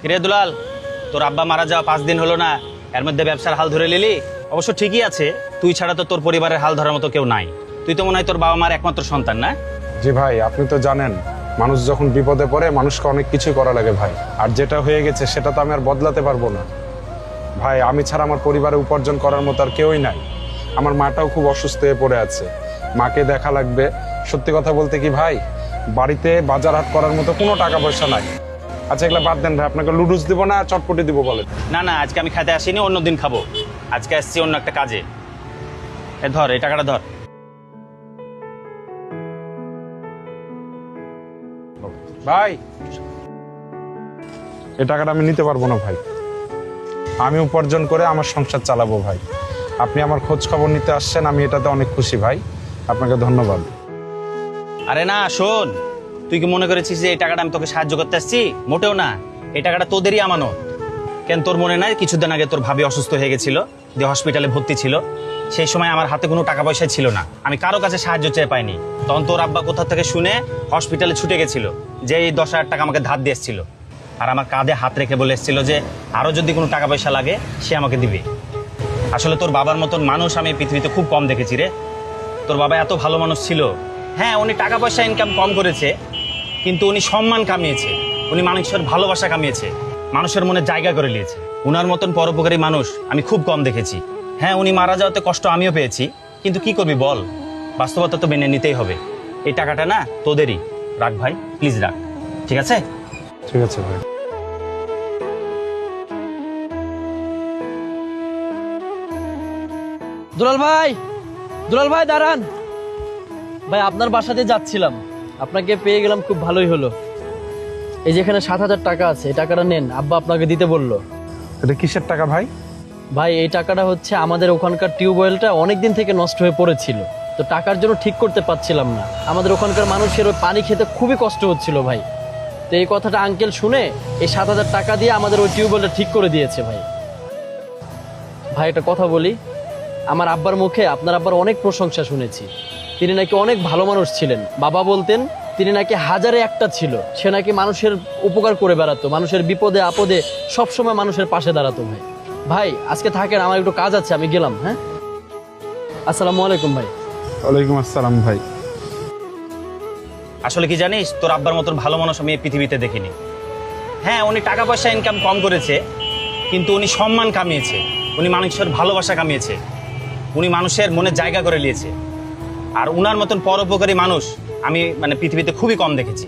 কিরে দুলাল, তোর আব্বা মারা যাওয়া 5 দিন হলো না, এর মধ্যে ব্যবসার হাল ধরে নিলি? অবশ্য ঠিকই আছে, তুই ছাড়া তো তোর পরিবারের হাল ধরার মতো কেউ নাই। তুই তো মনে হয় তোর বাবা মার একমাত্র সন্তান, না? জি ভাই, আপনি তো জানেন মানুষ যখন বিপদে পড়ে মানুষকে অনেক কিছু করা লাগে ভাই। আর যেটা হয়ে গেছে সেটা তো আমি আর বদলাতে পারবো না ভাই। আমি ছাড়া আমার পরিবারে উপার্জন করার মতো আর কেউই নাই। আমার মাটাও খুব অসুস্থ হয়ে পড়ে আছে, মাকে দেখা লাগবে। সত্যি কথা বলতে কি ভাই, বাড়িতে বাজার হাট করার মতো কোনো টাকা পয়সা নাই। আচ্ছা এগুলো বাদ দেন ভাই, আপনাকে লুডুস দিব না চটপটি দিব বলেন? না না, আজকে আমি খেতে আসিনি, অন্যদিন খাবো। আজকে আসছি অন্য একটা কাজে। ধর, এই টাকাটা ধর। ভাই এই টাকাটা আমি নিতে পারবো না ভাই। আমি উপার্জন করে আমার সংসার চালাবো ভাই। আপনি আমার খোঁজ খবর নিতে আসছেন, আমি এটাতে অনেক খুশি ভাই। আপনাকে ধন্যবাদ। আরে না, শোন, তুই কি মনে করেছিস যে এই টাকাটা আমি তোকে সাহায্য করতে আসছি? মোটেও না, এই টাকাটা তোদেরই আমানত। কেন তোর মনে নাই কিছুদিন আগে তোর ভাবি অসুস্থ হয়ে গেছিল, যে হসপিটালে ভর্তি ছিল? সেই সময় আমার হাতে কোনো টাকা পয়সা ছিল না, আমি কারো কাছে সাহায্য চেয়ে পাইনি। তখন তোর আব্বা কোথা থেকে শুনে হসপিটালে ছুটে গেছিল, যে এই 10,000 টাকা আমাকে ধার দিয়ে এসেছিল। আর আমার কাঁধে হাত রেখে বলে এসেছিল যে আরও যদি কোনো টাকা পয়সা লাগে সে আমাকে দিবে। আসলে তোর বাবার মতন মানুষ আমি পৃথিবীতে খুব কম দেখেছি রে। তোর বাবা এত ভালো মানুষ ছিল। হ্যাঁ, উনি টাকা পয়সা ইনকাম কম করেছে, কিন্তু উনি সম্মান কামিয়েছে, উনি মানুষের ভালোবাসা কামিয়েছে, মানুষের মনে জায়গা করে নিয়েছে। উনার মতন পরোপকারী মানুষ আমি খুব কম দেখেছি। হ্যাঁ, উনি মারা যাওয়াতে কষ্ট আমিও পেয়েছি, কিন্তু কি করবি বল, বাস্তবতা তো মেনে নিতেই হবে। এই টাকাটা না তোদেরই, রাখ ভাই, প্লিজ রাখ, ঠিক আছে? ঠিক আছে ভাই। দুলাল ভাই, দুলাল ভাই দাঁড়ান ভাই, আপনার বাসাতে যাচ্ছিলাম, আপনাকে পেয়ে গেলাম, খুব ভালোই হলো। এই যে এখানে 7,000 টাকা আছে, এই টাকাটা নেন, আব্বা আপনাকে দিতে বললো। এটা কিসের টাকা ভাই? ভাই এই টাকাটা হচ্ছে আমাদের ওখানকার টিউবওয়েলটা অনেক দিন থেকে নষ্ট হয়ে পড়েছিল, তো টাকার জন্য ঠিক করতে পারছিলাম না। আমাদের ওখানকার মানুষের ওই পানি খেতে খুবই কষ্ট হচ্ছিল ভাই। তো এই কথাটা আঙ্কেল শুনে এই 7,000 টাকা দিয়ে আমাদের ওই টিউবওয়েলটা ঠিক করে দিয়েছে ভাই। ভাই একটা কথা বলি, আমার আব্বার মুখে আপনার আব্বার অনেক প্রশংসা শুনেছি। তিনি নাকি অনেক ভালো মানুষ ছিলেন। বাবা বলতেন তিনি নাকি হাজারে একটা ছিল। সে নাকি মানুষের উপকার করে বেড়াতো, মানুষের বিপদে আপদে সবসময় মানুষের পাশে দাঁড়াতো ভাই। ভাই আজকে থাকেন, আমার একটু কাজ আছে, আমি গেলাম। হ্যাঁ, আসসালামু আলাইকুম ভাই। ওয়ালাইকুম আসসালাম ভাই। আসলে কি জানিস, তোর আব্বার মতন ভালো মানুষ আমি এই পৃথিবীতে দেখিনি। হ্যাঁ, উনি টাকা পয়সা ইনকাম কম করেছে, কিন্তু উনি সম্মান কামিয়েছে, উনি মানুষের ভালোবাসা কামিয়েছে, উনি মানুষের মনে জায়গা করে নিয়েছে। আর উনার মতন পরোপকারী মানুষ আমি পৃথিবীতে খুবই কম দেখেছি।